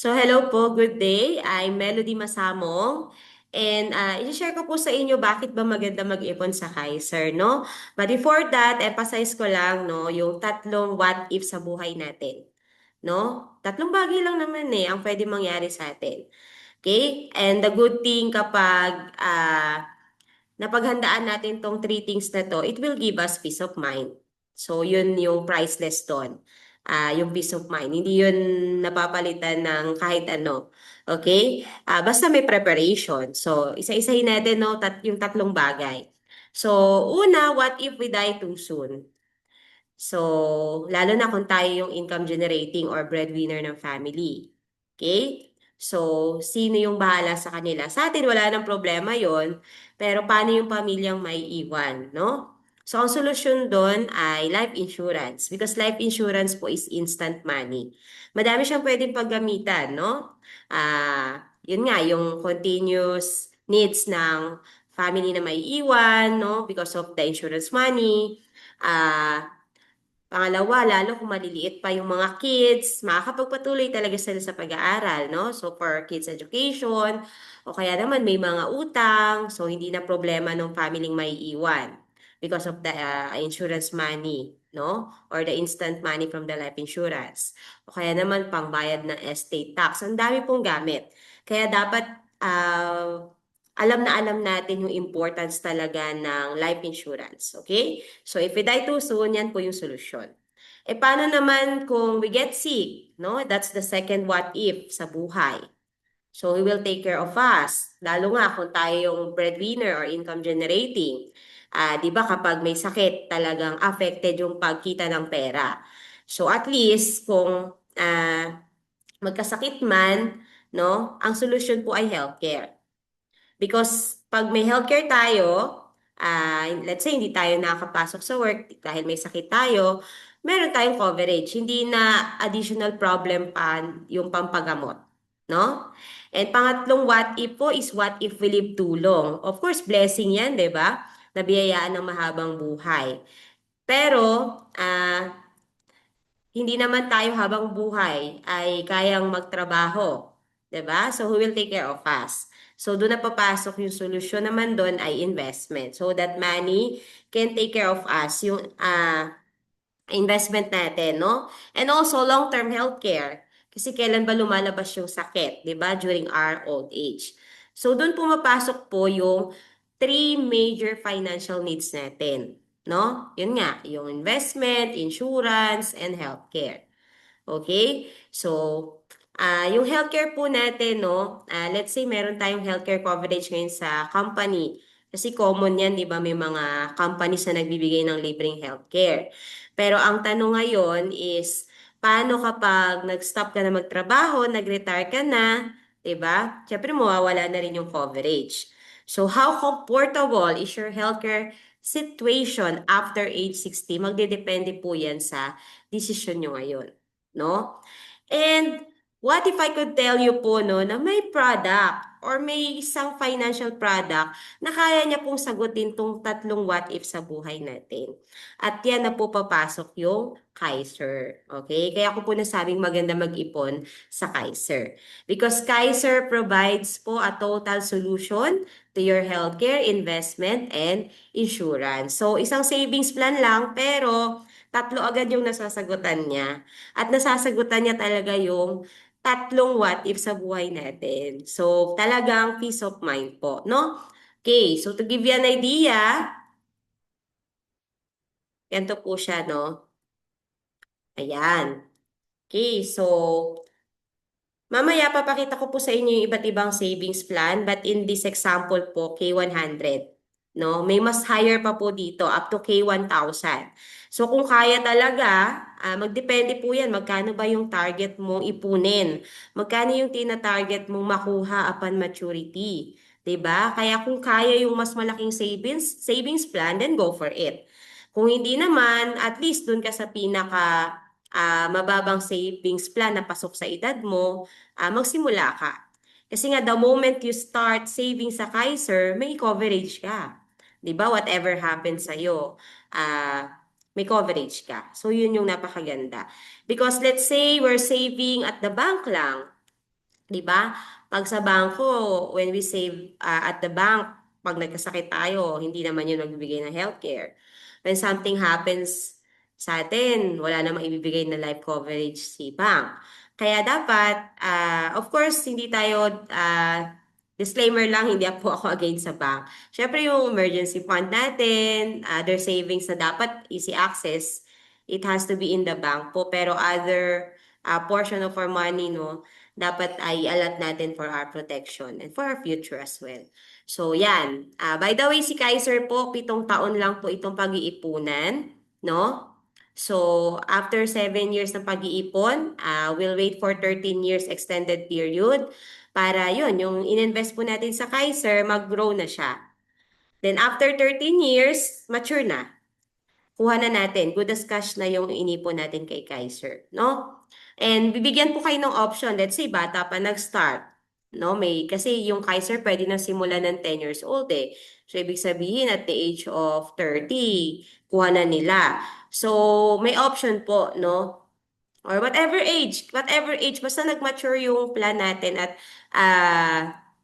So hello po, good day. I'm Melody Masamong. And i-share ko po sa inyo bakit ba maganda mag-ipon sa Kaiser, no? But before that, emphasize ko lang, no, yung tatlong what if sa buhay natin, no? Tatlong bagay lang naman ang pwede mangyari sa atin. Okay? And the good thing kapag napaghandaan natin tong three things na to, it will give us peace of mind. So, yun yung priceless doon. Yung peace of mind. Hindi yun napapalitan ng kahit ano. Okay? Basta may preparation. So, isa-isahin natin no, yung tatlong bagay. So, una, what if we die too soon? So, lalo na kung tayo yung income generating or breadwinner ng family. Okay? So, sino yung bahala sa kanila? Sa atin, wala nang problema yon. Pero paano yung pamilyang may iwan, no? So, ang solusyon doon ay life insurance. Because life insurance po is instant money. Madami siyang pwedeng paggamitan, no? Yun nga, yung continuous needs ng family na may iwan, no? Because of the insurance money. Pangalawa, lalo kung maliliit pa yung mga kids, makakapagpatuloy talaga sila sa pag-aaral, no? So, for kids education, o kaya naman may mga utang, so hindi na problema ng family may iwan because of the insurance money, no? Or the instant money from the life insurance. O kaya naman pangbayad ng estate tax. Ang dami pong gamit. Kaya dapat alam natin yung importance talaga ng life insurance, okay? So, if we die too soon, yan po yung solusyon. Paano naman kung we get sick? No? That's the second what if sa buhay. So, He will take care of us. Lalo nga kung tayo yung breadwinner or income generating. Di ba kapag may sakit, talagang affected yung pagkita ng pera. So, at least kung magkasakit man, no, ang solusyon po ay healthcare. Because pag may healthcare tayo, let's say hindi tayo nakakapasok sa work dahil may sakit tayo, meron tayong coverage. Hindi na additional problem pa yung pampagamot. No? And pangatlong what if po is what if we live too long. Of course, blessing yan, di ba? Nabiyayaan ng mahabang buhay. Pero, hindi naman tayo habang buhay ay kayang magtrabaho. 'Di ba? So, who will take care of us? So, doon na papasok yung solusyon naman doon ay investment. So, that money can take care of us, yung investment natin, no? And also, long-term healthcare. Kasi kailan ba lumalabas yung sakit, 'di ba? During our old age. So, doon pumapasok po yung three major financial needs natin, no? Yun nga, yung investment, insurance, and healthcare. Okay? So, yung healthcare po natin, no? Let's say meron tayong healthcare coverage ngayon sa company. Kasi common yan, di ba? May mga companies na nagbibigay ng libreng healthcare. Pero ang tanong ngayon is, paano kapag nag-stop ka na magtrabaho, nag-retire ka na, di ba? Siyempre, mawawala na rin yung coverage. So, how comfortable is your healthcare situation after age 60? Magdedepende po yan sa desisyon nyo ngayon, no? And what if I could tell you po no na may product or may isang financial product na kaya niya pong sagutin tong tatlong what if sa buhay natin. At yan na po papasok yung Kaiser. Okay? Kaya ko po nasabing maganda mag-ipon sa Kaiser. Because Kaiser provides po a total solution to your healthcare, investment, and insurance. So, isang savings plan lang pero tatlo agad yung nasasagutan niya. At nasasagutan niya talaga yung tatlong what if sa buhay natin. So, talagang peace of mind po, no? Okay, so to give you an idea, ganito po siya, no? Ayan. Okay, so mamaya papakita ko po sa inyo yung iba't ibang savings plan, but in this example po, K100. No? May mas higher pa po dito, up to K1000. So kung kaya talaga, magdepende po yan, magkano ba yung target mong ipunin? Magkano yung tina-target mong makuha upon maturity? 'Di ba? Kaya kung kaya yung mas malaking savings plan, then go for it. Kung hindi naman, at least dun ka sa pinaka mababang savings plan na pasok sa edad mo, magsimula ka. Kasi nga, the moment you start saving sa Kaiser, may coverage ka. 'Di ba? Whatever happens sa'yo, may coverage ka. So, yun yung napakaganda. Because let's say we're saving at the bank lang. 'Di ba? Pag sa bangko, when we save at the bank, pag nagkasakit tayo, hindi naman yun magbibigay ng healthcare. When something happens sa atin, wala namang ibibigay na life coverage si bank. Kaya dapat, of course, hindi tayo, disclaimer lang, hindi po ako against sa bank. Siyempre yung emergency fund natin, other savings na dapat easy access, it has to be in the bank po. Pero other portion of our money, no, dapat ay alat natin for our protection and for our future as well. So, yan. By the way, si Kaiser po, 7 taon lang po itong pag-iipunan, no? So, after 7 years ng pag-iipon, we'll wait for 13 years extended period para yun, yung ininvest po natin sa Kaiser, mag-grow na siya. Then, after 13 years, mature na, kuha na natin, good as cash na yung inipon natin kay Kaiser, no? And bibigyan po kayo ng option, let's say bata pa nag-start, no? Kasi yung Kaiser pwede na simulan ng 10 years old eh. So ibig sabihin at the age of 30, kuha na nila. So may option po, no? Or whatever age, basta nag-mature yung plan natin at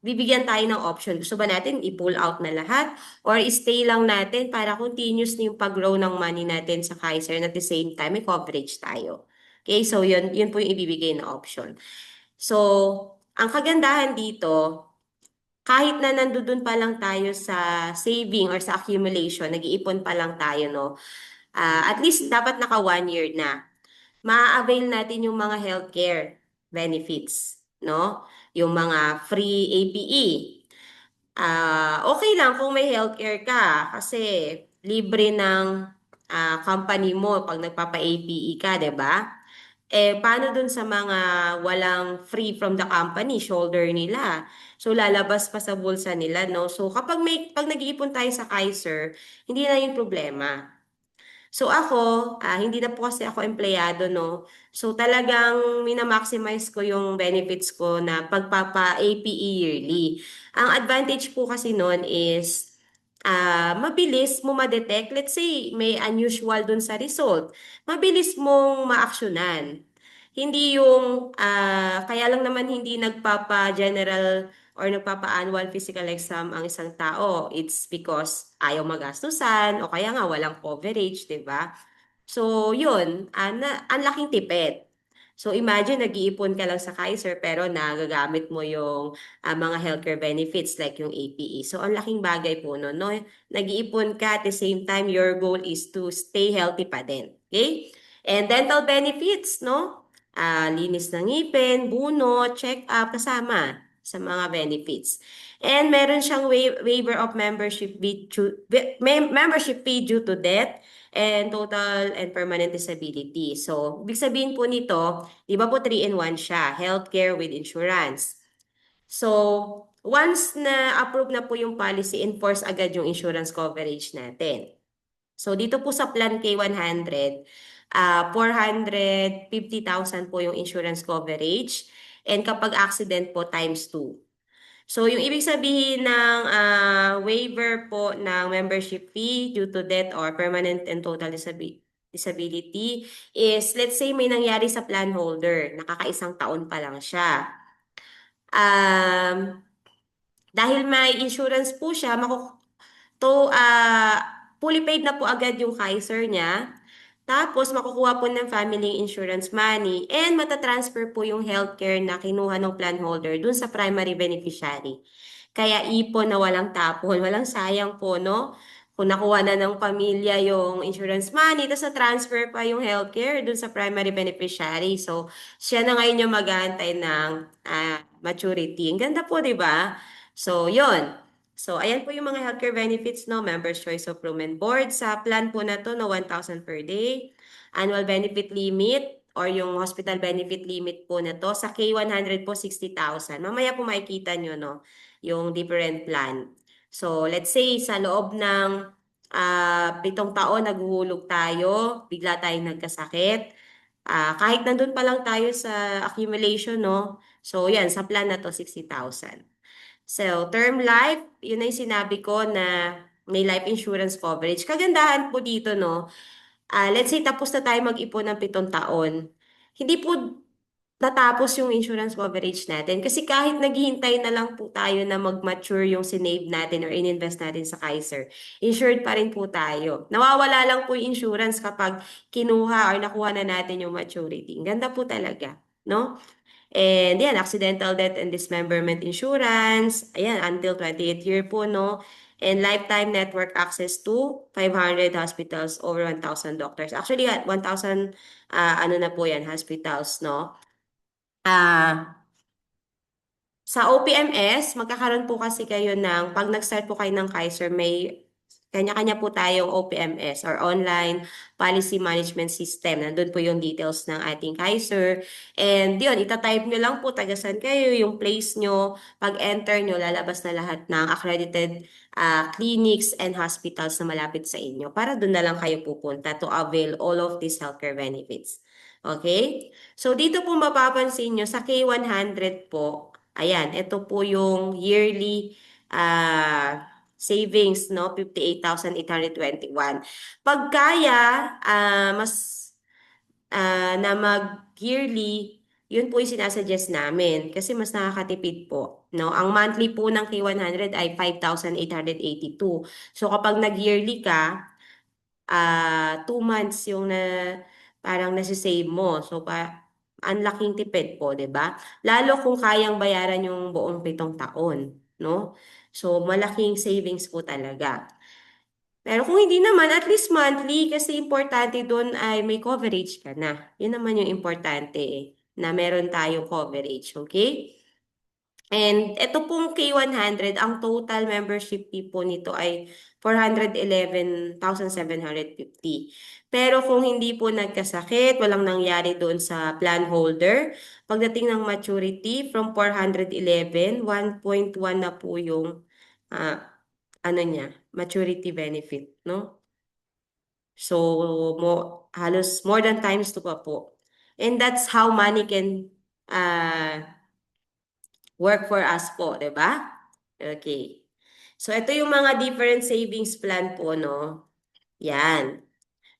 bibigyan tayo ng option. Gusto ba natin i-pull out na lahat or stay lang natin para continuous na yung pag-grow ng money natin sa Kaiser and at the same time may coverage tayo. Okay, so yun po yung ibibigay na option. So, ang kagandahan dito, kahit na nandoon pa lang tayo sa saving or sa accumulation, nag-iipon pa lang tayo, no? At least dapat naka 1 year na maa-avail natin yung mga healthcare benefits, no? Yung mga free APE. Okay lang kung may healthcare ka kasi libre ng company mo pag nagpapa-APE ka, 'di ba? Paano dun sa mga walang free from the company, shoulder nila? So, lalabas pa sa bulsa nila, no? So, pag nag-iipon tayo sa Kaiser, hindi na yung problema. So ako, hindi na po kasi ako empleyado, no? So talagang minamaximize ko yung benefits ko na pagpapa-APE yearly. Ang advantage po kasi nun is mabilis mo ma-detect. Let's say may unusual dun sa result. Mabilis mong ma-actionan. Hindi yung, kaya lang naman hindi nagpapa-general or nagpapa-annual physical exam ang isang tao. It's because ayaw magastusan o kaya nga walang coverage, 'di ba? So, yun, ang laking tipid. So, imagine, nag-iipon ka lang sa Kaiser pero nagagamit mo yung mga healthcare benefits like yung APE. So, ang laking bagay po no, no? Nag-iipon ka at the same time, your goal is to stay healthy pa din. Okay? And dental benefits, no? Linis ng ngipin, buno, check-up, kasama sa mga benefits. And meron siyang waiver of membership fee due to death and total and permanent disability. So, ibig sabihin po nito, di ba po 3-in-1 siya, healthcare with insurance. So, once na approve na po yung policy, enforce agad yung insurance coverage natin. So, dito po sa Plan K100, 450,000 po yung insurance coverage. And kapag accident po, times 2. So, yung ibig sabihin ng waiver po ng membership fee due to death or permanent and total disability is, let's say may nangyari sa plan holder, nakakaisang taon pa lang siya. Um, Dahil may insurance po siya, fully paid na po agad yung Kaiser niya. Tapos, makukuha po ng family insurance money and matatransfer po yung healthcare na kinuha ng plan holder dun sa primary beneficiary. Kaya ipon na walang tapon, walang sayang po, no? Kung nakuha na ng pamilya yung insurance money, tapos na-transfer pa yung healthcare dun sa primary beneficiary. So, siya na ngayon yung mag-aantay ng maturity. Ang ganda po, di ba? So, yon. So, ayan po yung mga healthcare benefits, no? Members' Choice of Room and Board. Sa plan po na to, no, 1,000 per day. Annual benefit limit or yung hospital benefit limit po na to. Sa K100 po, 60,000. Mamaya po makikita nyo, no? Yung different plan. So, let's say, sa loob ng 7 taon, naghuhulog tayo, bigla tayong nagkasakit. Kahit nandun pa lang tayo sa accumulation, no? So, yan, sa plan na to, 60,000. So, term life, yun ay sinabi ko na may life insurance coverage. Kagandahan po dito, no? Let's say tapos na tayo mag-ipon ng 7 taon. Hindi po natapos yung insurance coverage natin. Kasi kahit naghihintay na lang po tayo na mag-mature yung sinave natin or ininvest natin sa Kaiser, insured pa rin po tayo. Nawawala lang po yung insurance kapag kinuha or nakuha na natin yung maturity. Ang ganda po talaga, no? And yan, accidental death and dismemberment insurance, ayan, until 28th year po, no? And lifetime network access to 500 hospitals, over 1,000 doctors. Actually, 1,000, ano na po yan, hospitals, no? Ah, sa OPMS, magkakaroon po kasi kayo ng, pag nag-start po kayo ng Kaiser, may kanya-kanya po tayong OPMS or Online Policy Management System. Nandun po yung details ng ating Kaiser. And yun, itatype nyo lang po tagasan kayo, yung place nyo. Pag-enter nyo, lalabas na lahat ng accredited clinics and hospitals na malapit sa inyo para doon na lang kayo pupunta to avail all of these healthcare benefits. Okay? So, dito po mapapansin nyo, sa K100 po, ayan, ito po yung yearly savings, no? 58,821. Pag kaya, mas na mag-yearly, yun po yung sinasuggest namin kasi mas nakakatipid po. No? Ang monthly po ng K100 ay 5,882. So kapag nag-yearly ka, 2 months yung parang nasi-save mo. So, ang laking tipid po, 'di ba? Lalo kung kayang bayaran yung buong 7 taon, no? So, malaking savings po talaga. Pero kung hindi naman, at least monthly, kasi importante doon ay may coverage ka na. Yun naman yung importante eh, na meron tayong coverage, okay? And ito pong K100, ang total membership fee po nito ay 411,750. Pero kung hindi po nagkasakit, walang nangyari doon sa plan holder, pagdating ng maturity from 411, 1.1 na po yung ano niya, maturity benefit, no? So, halos more than times to pa po. And that's how money can work for us po, 'di ba? Okay. So, ito yung mga different savings plan po, no? Yan.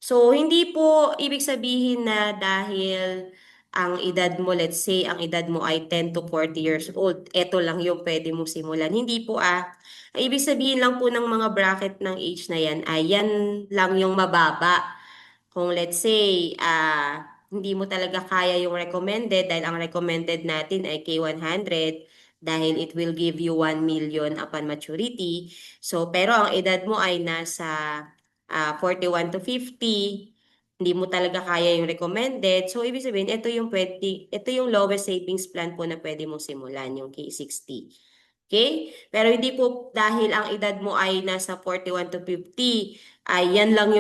So, hindi po ibig sabihin na dahil ang edad mo, let's say, ang edad mo ay 10 to 40 years old, eto lang yung pwede mo simulan. Hindi po Ang ibig sabihin lang po ng mga bracket ng age na yan ay yan lang yung mababa. Kung let's say, hindi mo talaga kaya yung recommended dahil ang recommended natin ay K100 dahil it will give you 1 million upon maturity. So, pero ang edad mo ay nasa 41 to 50, hindi mo talaga kaya yung recommended. So, ibig sabihin, ito yung lowest savings plan po na pwede mong simulan, yung K60. Okay? Pero hindi po dahil ang edad mo ay nasa 41 to 50, ay yan lang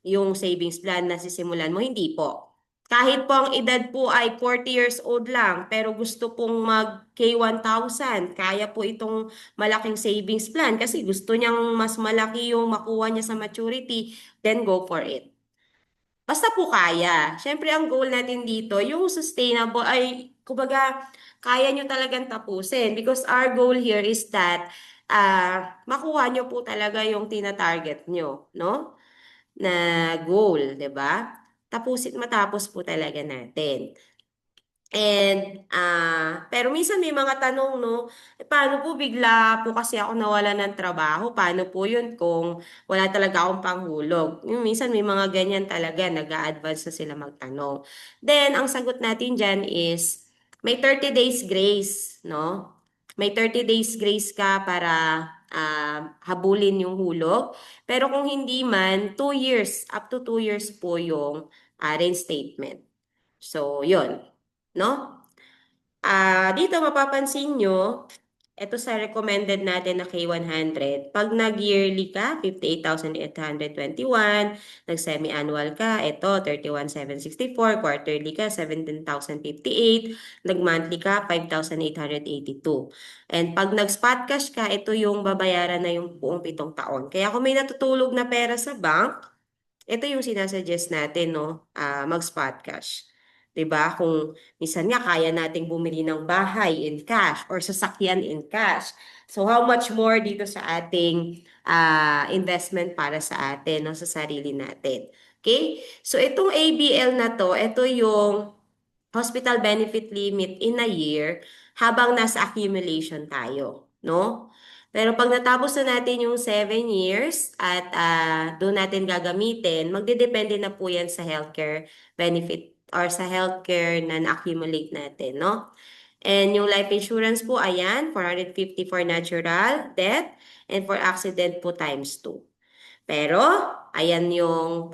yung savings plan na sisimulan mo. Hindi po. Kahit po ang edad po ay 40 years old lang, pero gusto pong mag K1000, kaya po itong malaking savings plan kasi gusto niyang mas malaki yung makuha niya sa maturity, then go for it. Basta po kaya. Siyempre, ang goal natin dito, yung sustainable, ay, kumbaga, kaya nyo talagang tapusin. Because our goal here is that, makuha nyo po talaga yung tina-target nyo, no? Na goal, 'di ba? Matapos po talaga natin. And, pero minsan may mga tanong, no? Paano po bigla po kasi ako nawala ng trabaho? Paano po yun kung wala talaga akong panghulog? Yung minsan may mga ganyan talaga, nag-a-advance na sila magtanong. Then, ang sagot natin dyan is, may 30 days grace, no? May 30 days grace ka para habulin yung hulog. Pero kung hindi man, 2 years, up to 2 years po yung reinstatement. So, yun. No? Dito mapapansin nyo, ito sa recommended natin na K100, pag nag-yearly ka, 58,821, nag-semi-annual ka, ito 31,764, quarterly ka, 17,058, nag-monthly ka, 5,882. And pag nag-spot cash ka, ito yung babayaran na yung buong 7 taon. Kaya kung may natutulog na pera sa bank, ito yung sinasuggest natin, no? Mag-spot cash. 'Di ba? Kung minsan nga kaya nating bumili ng bahay in cash or sasakyan in cash. So how much more dito sa ating investment para sa atin, no? Sa sarili natin. Okay? So itong ABL na to, ito yung hospital benefit limit in a year habang nasa accumulation tayo, no? Pero pag natapos na natin yung 7 years at doon natin gagamitin, magdedepende na po yan sa healthcare benefit or sa healthcare na na-accumulate natin, no? And yung life insurance po, ayan, 450 for natural death and for accident po times 2. Pero, ayan yung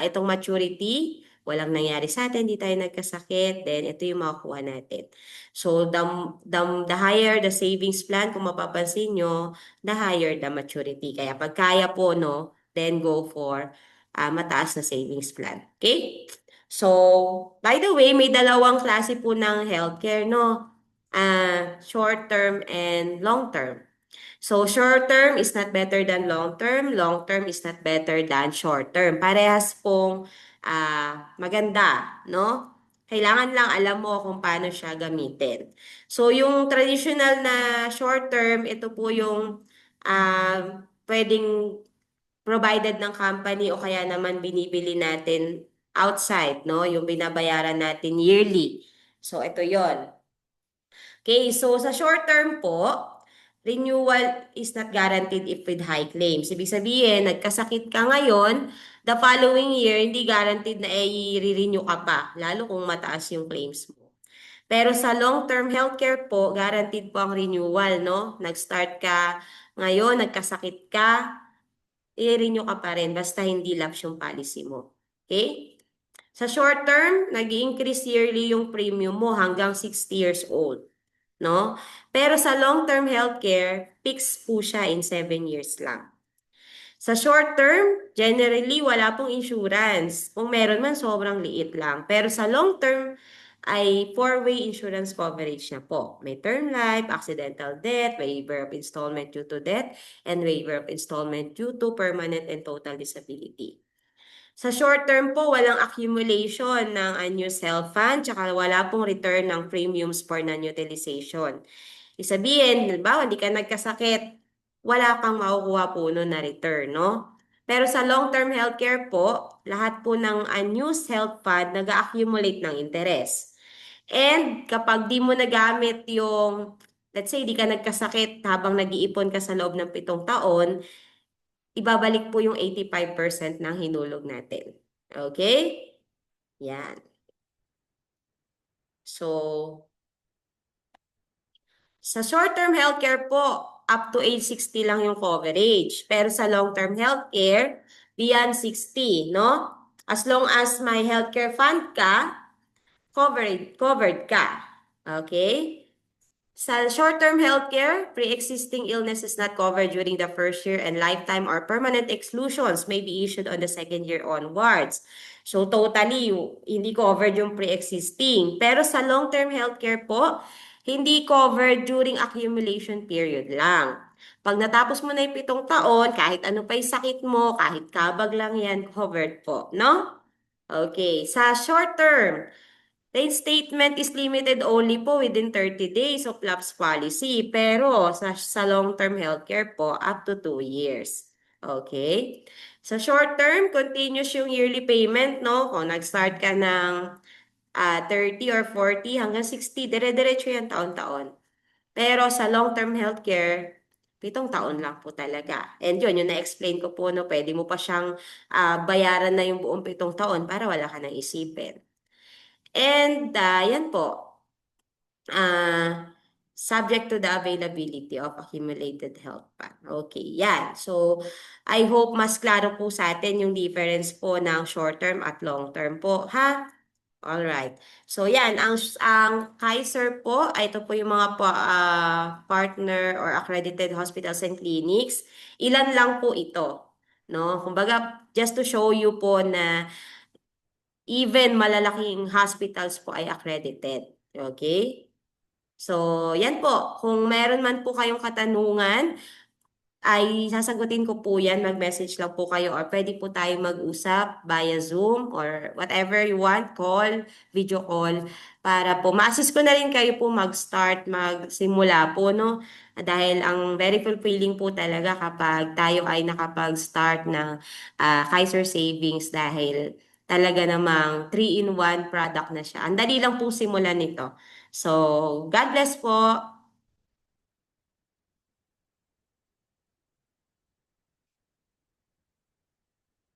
itong maturity, walang nangyari sa atin, di tayo nagkasakit, then ito yung makukuha natin. So, the higher the savings plan, kung mapapansin nyo, the higher the maturity. Kaya pag kaya po, no, then go for mataas na savings plan. Okay? So, by the way, may dalawang klase po ng healthcare, no? Short term and long term. So, short term is not better than long term is not better than short term. Parehas pong maganda, no? Kailangan lang alam mo kung paano siya gamitin. So, yung traditional na short term, ito po yung pwedeng provided ng company o kaya naman binibili natin outside, no? Yung binabayaran natin yearly. So, ito yon. Okay, so sa short term po, renewal is not guaranteed if with high claims. Ibig sabihin, nagkasakit ka ngayon, the following year, hindi guaranteed na i-renew ka pa, lalo kung mataas yung claims mo. Pero sa long-term healthcare po, guaranteed po ang renewal, no? Nag-start ka ngayon, nagkasakit ka, i-renew ka pa rin, basta hindi lapse yung policy mo. Okay? Sa short term, nag-increase yearly yung premium mo hanggang 60 years old, no? Pero sa long-term healthcare, fixed po siya in 7 years lang. Sa short term, generally wala pong insurance. Kung meron man, sobrang liit lang. Pero sa long term, ay 4-way insurance coverage na po. May term life, accidental death, waiver of installment due to death, and waiver of installment due to permanent and total disability. Sa short term po, walang accumulation ng unused health fund, tsaka wala pong return ng premiums for non-utilization. Isabihin, halimbawa, hindi ka nagkasakit, wala kang makukuha po nun na return, no? Pero sa long-term healthcare po, lahat po ng unused health fund nag-accumulate ng interest. And kapag di mo nagamit yung, let's say, di ka nagkasakit habang nag-iipon ka sa loob ng 7 taon, ibabalik po yung 85% ng hinulog natin. Okay? Yan. So, sa short-term healthcare po, up to age 60 lang yung coverage. Pero sa long-term healthcare, beyond 60, no? As long as may healthcare fund ka, covered ka. Okay? Sa short-term healthcare, pre-existing illness is not covered during the first year and lifetime or permanent exclusions may be issued on the second year onwards. So totally, hindi covered yung pre-existing. Pero sa long-term healthcare po, hindi covered during accumulation period lang. Pag natapos mo na yung 7 taon, kahit ano pa yung sakit mo, kahit kabag lang yan, covered po, no? Okay, sa short term, reinstatement is limited only po within 30 days of lapse policy. Pero sa long-term healthcare po, up to 2 years. Okay? Sa short term, continuous yung yearly payment, no? Kung nag-start ka ng 30 or 40 hanggang 60, dire-diretso yan taon-taon. Pero sa long-term healthcare, 7 taon lang po talaga. And yun, yung na-explain ko po, no, pwede mo pa siyang bayaran na yung buong 7 taon para wala ka nang isipin. And yan po, subject to the availability of accumulated health fund. Okay, yan. So, I hope mas klaro po sa atin yung difference po ng short term at long term po, ha? Alright. So, yan. Ang Kaiser po, ito po yung mga partner or accredited hospitals and clinics. Ilan lang po ito, no? Kumbaga, just to show you po na even malalaking hospitals po ay accredited. Okay? So, yan po. Kung meron man po kayong katanungan, ay sasagutin ko po yan. Mag-message lang po kayo or pwede po tayo mag-usap via Zoom or whatever you want, call, video call, para po ma-assist ko na rin kayo po mag-start, magsimula po, no? Dahil ang very fulfilling po talaga kapag tayo ay nakapag-start ng Kaiser Savings dahil talaga namang 3-in-1 product na siya. Ang dali lang po simulan nito. So, God bless po.